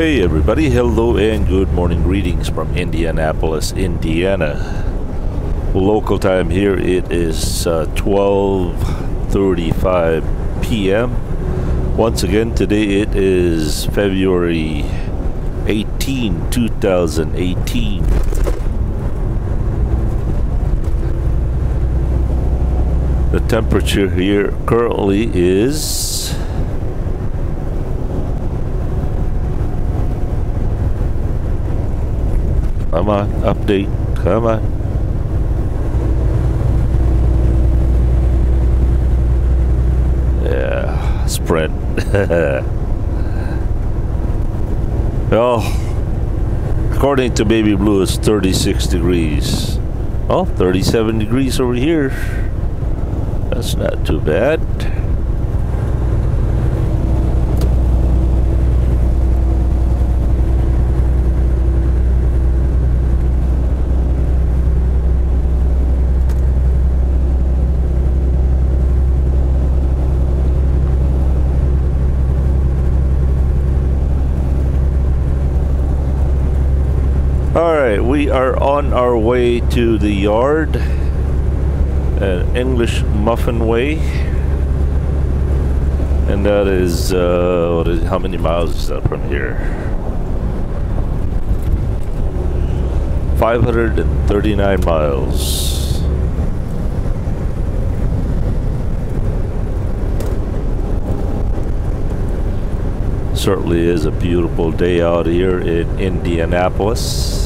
Hey everybody, hello and good morning, greetings from Indianapolis, Indiana. Local time here, it is 12:35 p.m. Once again, today it is February 18, 2018. The temperature here currently is come on, update, come on. Yeah, sprint. Well, according to Baby Blue, it's 36 degrees. Oh, 37 degrees over here. That's not too bad. Alright, we are on our way to the yard, an English Muffin Way, and that is, how many miles is that from here? 539 miles. Certainly is a beautiful day out here in Indianapolis.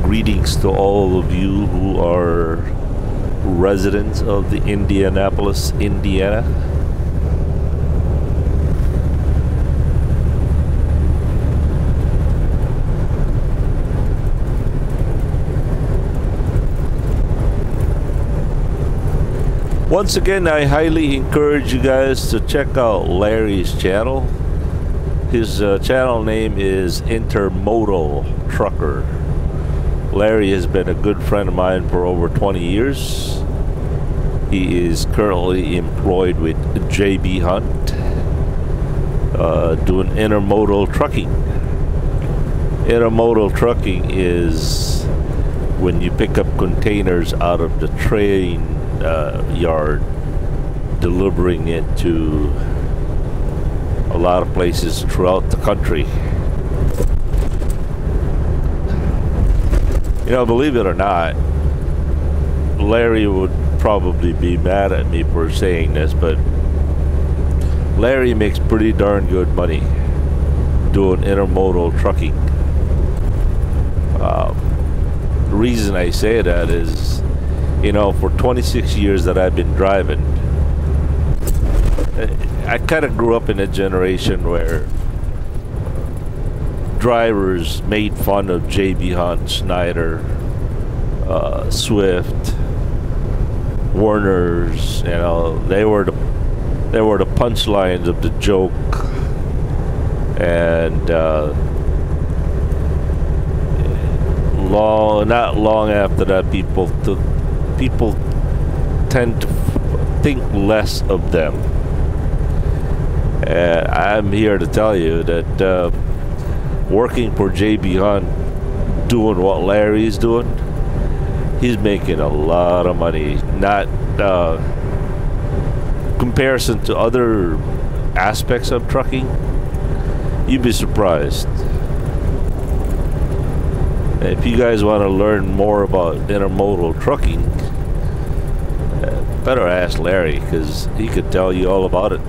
Greetings to all of you who are residents of the Indianapolis, Indiana. Once again, I highly encourage you guys to check out Larry's channel. His channel name is Intermodal Trucker. Larry has been a good friend of mine for over 20 years. He is currently employed with JB Hunt, doing intermodal trucking. Intermodal trucking is when you pick up containers out of the train yard, delivering it to a lot of places throughout the country. You know, believe it or not, Larry would probably be mad at me for saying this, but Larry makes pretty darn good money doing intermodal trucking. The reason I say that is, you know, for 26 years that I've been driving, I kind of grew up in a generation where drivers made fun of JB Hunt, Snyder, Swift, Warner's. You know, they were the punchlines of the joke, and not long after that, people tend to think less of them. And I'm here to tell you that working for JB Hunt, doing what Larry's doing, he's making a lot of money. Not comparison to other aspects of trucking, you'd be surprised. If you guys want to learn more about intermodal trucking, better ask Larry, because he could tell you all about it.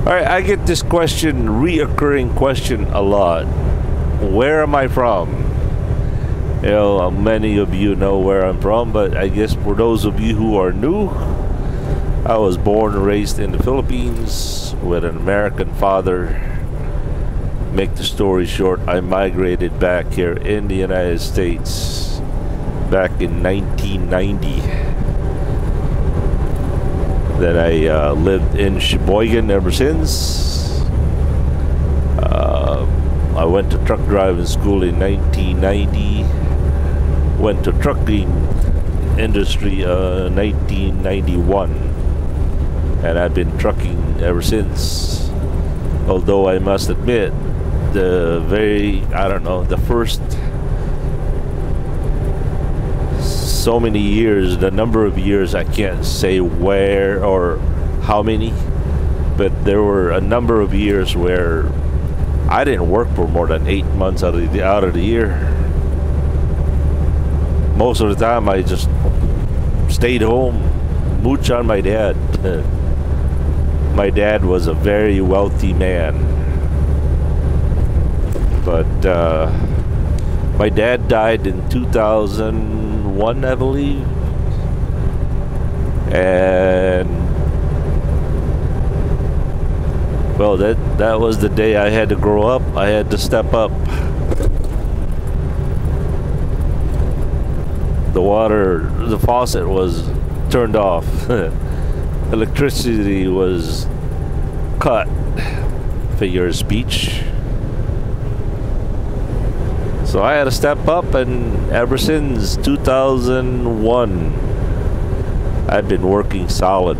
Alright, I get this question, reoccurring question a lot. Where am I from? You know, many of you know where I'm from, but I guess for those of you who are new, I was born and raised in the Philippines with an American father. Make the story short, I migrated back here in the United States back in 1990. Then I lived in Sheboygan ever since. I went to truck driving school in 1990. Went to trucking industry 1991, and I've been trucking ever since. Although I must admit, the first so many years, the number of years, I can't say where or how many, but there were a number of years where I didn't work for more than 8 months out of the year. Most of the time I just stayed home, mooch on my dad. My dad was a very wealthy man, but my dad died in 2001, I believe, and well, that was the day I had to grow up. I had to step up. The faucet was turned off. Electricity was cut, figure of speech. So I had to step up, and ever since 2001, I've been working solid.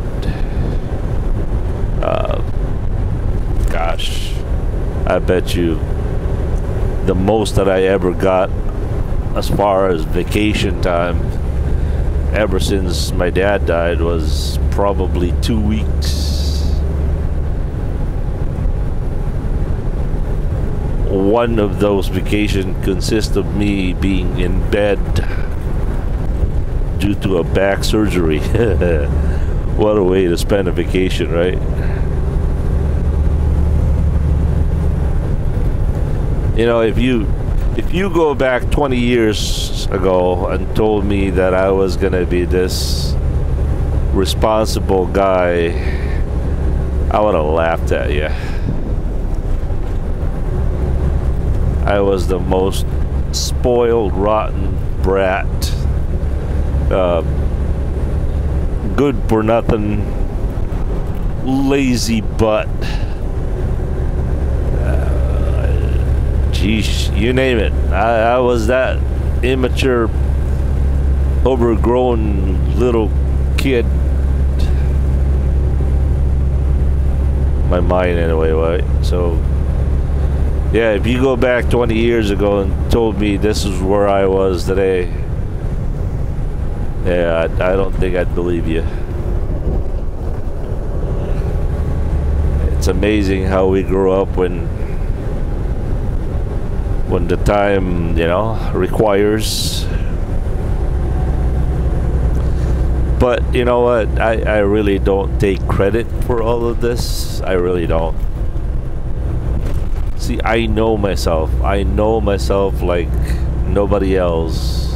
Gosh, I bet you the most that I ever got as far as vacation time ever since my dad died was probably 2 weeks. One of those vacations consists of me being in bed due to a back surgery. What a way to spend a vacation, right? You know, if you go back 20 years ago and told me that I was gonna be this responsible guy, I would have laughed at you. I was the most spoiled, rotten brat, good for nothing, lazy butt. You name it. I was that immature, overgrown little kid. My mind anyway, right? So yeah, if you go back 20 years ago and told me this is where I was today, yeah, I don't think I'd believe you. It's amazing how we grew up when the time, you know, requires. But you know what, I really don't take credit for all of this. I really don't. See, I know myself like nobody else,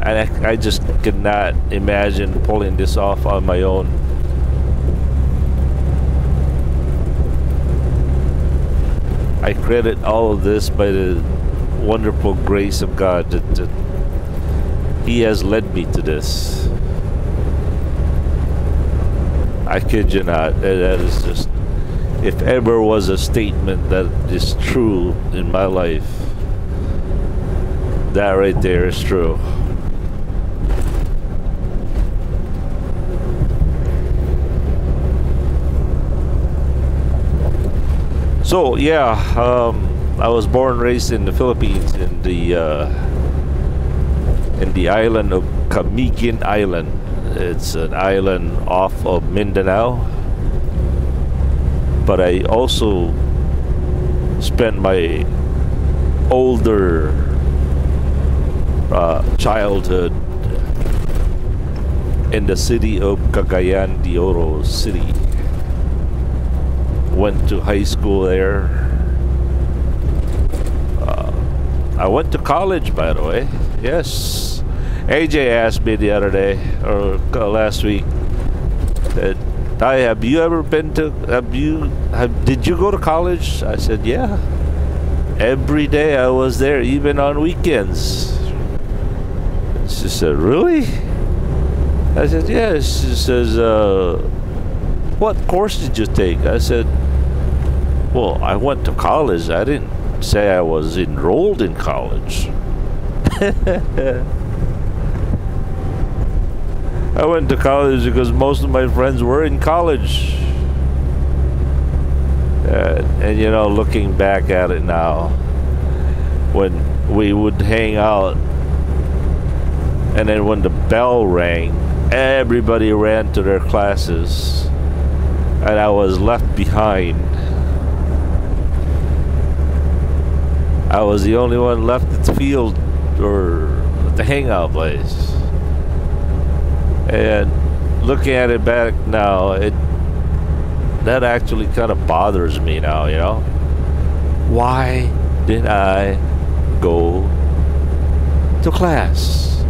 and I just cannot imagine pulling this off on my own. I credit all of this by the wonderful grace of God that He has led me to this. I kid you not. That is just, if ever was a statement that is true in my life, that right there is true. So yeah, I was born and raised in the Philippines, in the island of Camiguin Island. It's an island off of Mindanao, but I also spent my older childhood in the city of Cagayan de Oro City. Went to high school there. I went to college, by the way. Yes. AJ asked me the other day, or last week, that, "Ty, have you ever been to, did you go to college?" I said, "Yeah. Every day I was there, even on weekends." She said, "Really?" I said, "Yeah." She says, "What course did you take?" I said, "Well, I went to college. I didn't say I was enrolled in college." I went to college because most of my friends were in college. And you know, looking back at it now, when we would hang out, and then when the bell rang, everybody ran to their classes, and I was left behind. I was the only one left at the field or at the hangout place. And looking at it back now, that actually kind of bothers me now, you know? Why did I go to class?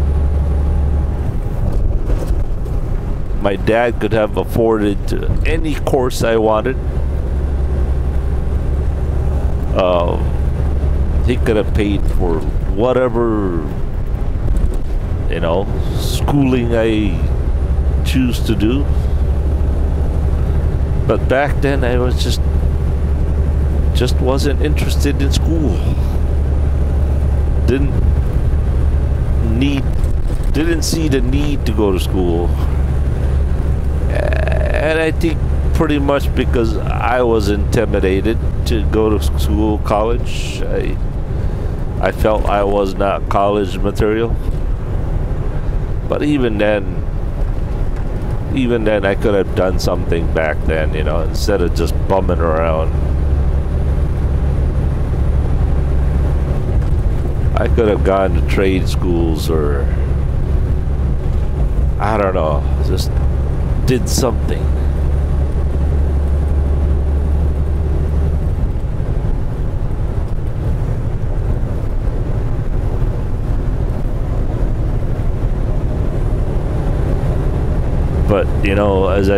My dad could have afforded to any course I wanted. He could have paid for whatever, you know, schooling I choose to do. But back then I was just wasn't interested in school. Didn't see the need to go to school. And I think pretty much because I was intimidated to go to school, college. I felt I was not college material. But even then I could have done something back then, you know, instead of just bumming around. I could have gone to trade schools, or I don't know, just did something. But you know, as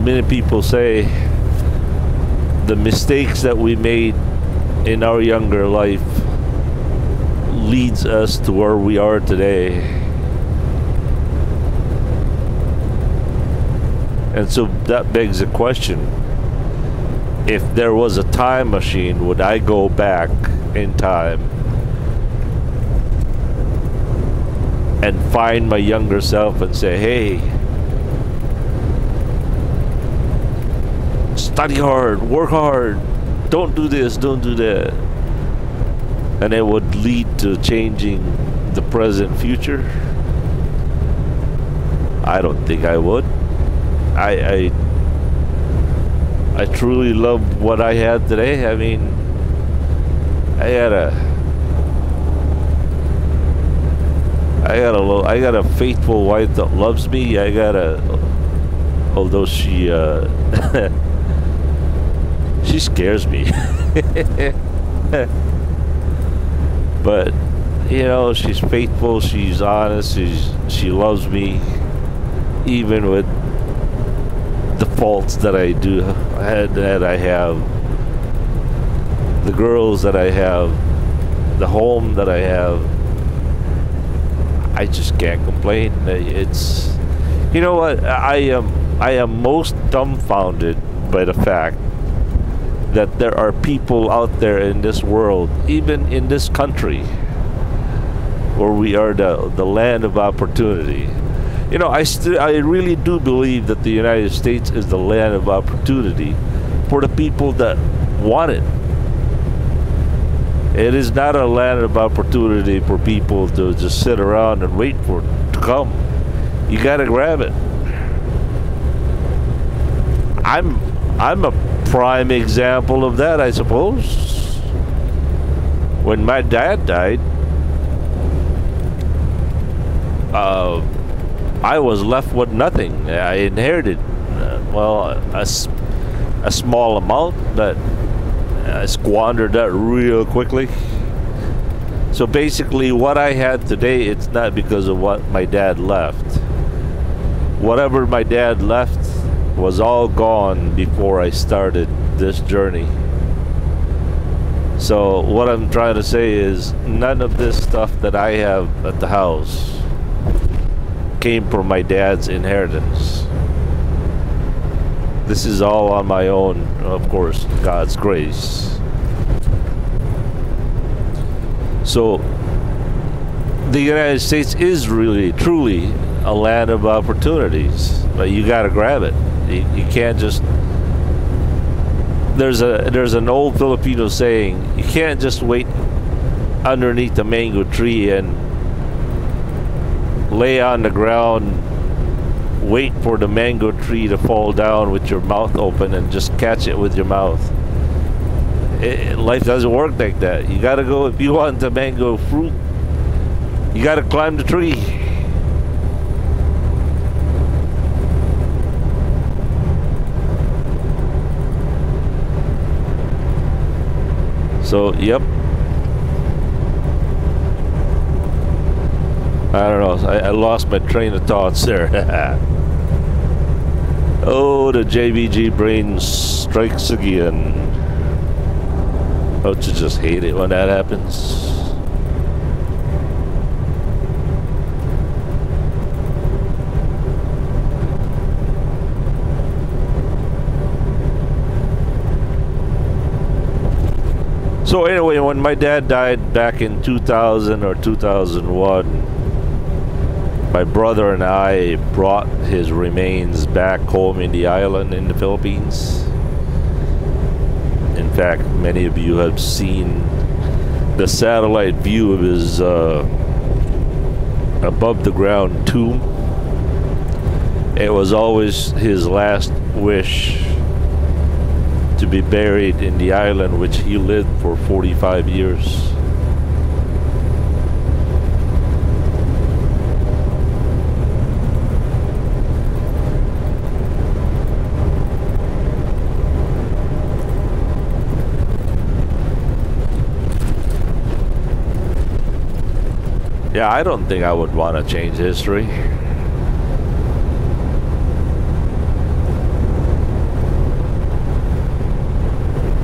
many people say, the mistakes that we made in our younger life leads us to where we are today. And so that begs the question, if there was a time machine, would I go back in time and find my younger self and say, hey, study hard, work hard, don't do this, don't do that, and it would lead to changing the present future? I don't think I would. I truly love what I had today. I mean, I got a faithful wife that loves me. Although she she scares me. But you know, she's faithful, she's honest, she loves me, even with the faults that I have, the girls that I have, the home that I have. I just can't complain. It's, you know what, I am most dumbfounded by the fact that there are people out there in this world, even in this country, where we are the land of opportunity. You know, I really do believe that the United States is the land of opportunity for the people that want it. It is not a land of opportunity for people to just sit around and wait for it to come. You gotta grab it. I'm a prime example of that, I suppose. When my dad died, I was left with nothing. I inherited, a small amount, but I squandered that real quickly. So basically, what I had today, it's not because of what my dad left. Whatever my dad left was all gone before I started this journey. So what I'm trying to say is, none of this stuff that I have at the house came from my dad's inheritance. This is all on my own, of course, God's grace. So the United States is really, truly a land of opportunities, but you got to grab it. You can't just. There's an old Filipino saying, you can't just wait underneath the mango tree and lay on the ground, wait for the mango tree to fall down with your mouth open and just catch it with your mouth. Life doesn't work like that. You gotta go, if you want the mango fruit, you gotta climb the tree. So, yep. I don't know. I lost my train of thoughts there. Oh, the JBG brain strikes again. Don't you just hate it when that happens? So anyway, when my dad died back in 2000 or 2001, my brother and I brought his remains back home in the island in the Philippines. In fact, many of you have seen the satellite view of his above the ground tomb. It was always his last wish to be buried in the island which he lived for 45 years. Yeah, I don't think I would want to change history.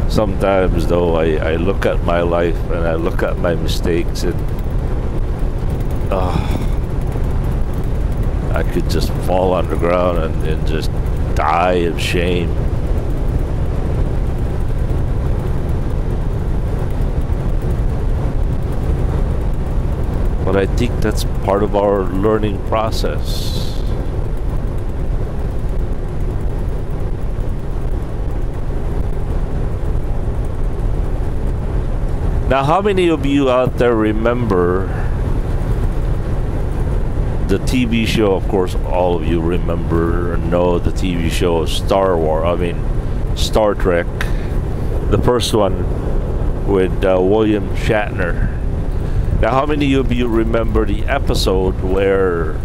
Sometimes though, I look at my life and I look at my mistakes and I could just fall on the ground and just die of shame. But I think that's part of our learning process. Now, how many of you out there remember the TV show? Of course, all of you remember or know the TV show Star Trek. The first one with William Shatner. Now, how many of you remember the episode where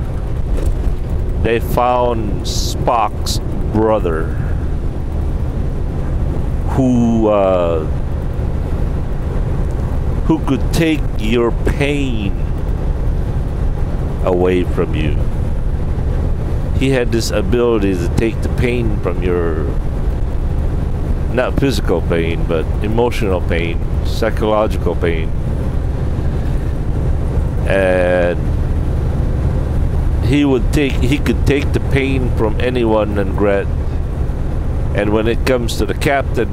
they found Spock's brother who could take your pain away from you? He had this ability to take the pain from your, not physical pain, but emotional pain, psychological pain. And he could take the pain from anyone and regret. And when it comes to the captain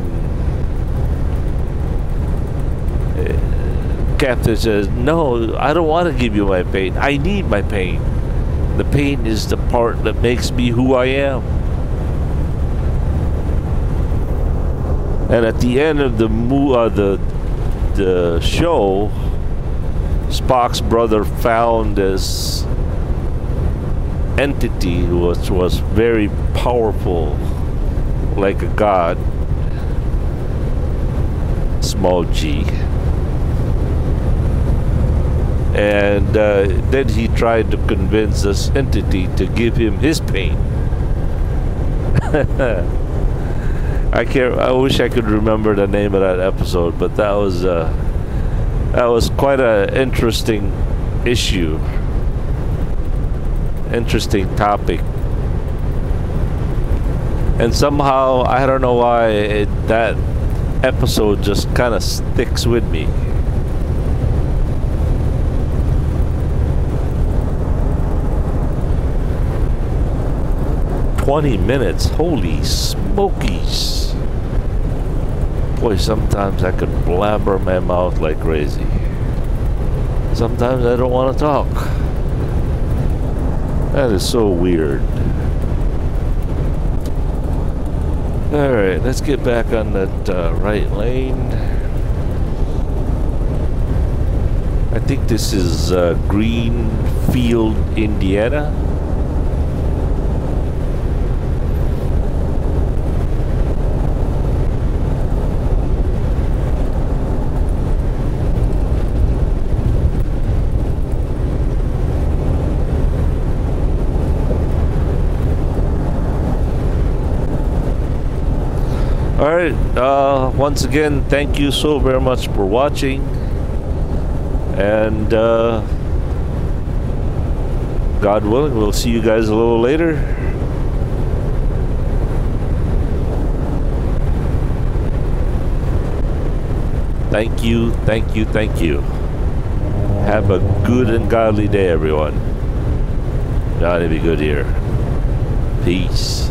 says, no, I don't want to give you my pain. I need my pain. The pain is the part that makes me who I am. And at the end of the show, Spock's brother found this entity which was very powerful, like a god, small g. And then he tried to convince this entity to give him his pain. I wish I could remember the name of that episode, but that was quite an interesting issue, interesting topic. And somehow, I don't know why, that episode just kind of sticks with me. "20 minutes, holy smokies." Boy, sometimes I could blabber my mouth like crazy. Sometimes I don't want to talk. That is so weird. Alright, let's get back on that right lane. I think this is Greenfield, Indiana. Alright, once again, thank you so very much for watching. And God willing, we'll see you guys a little later. Thank you, thank you, thank you. Have a good and godly day, everyone. Johnny be good here. Peace.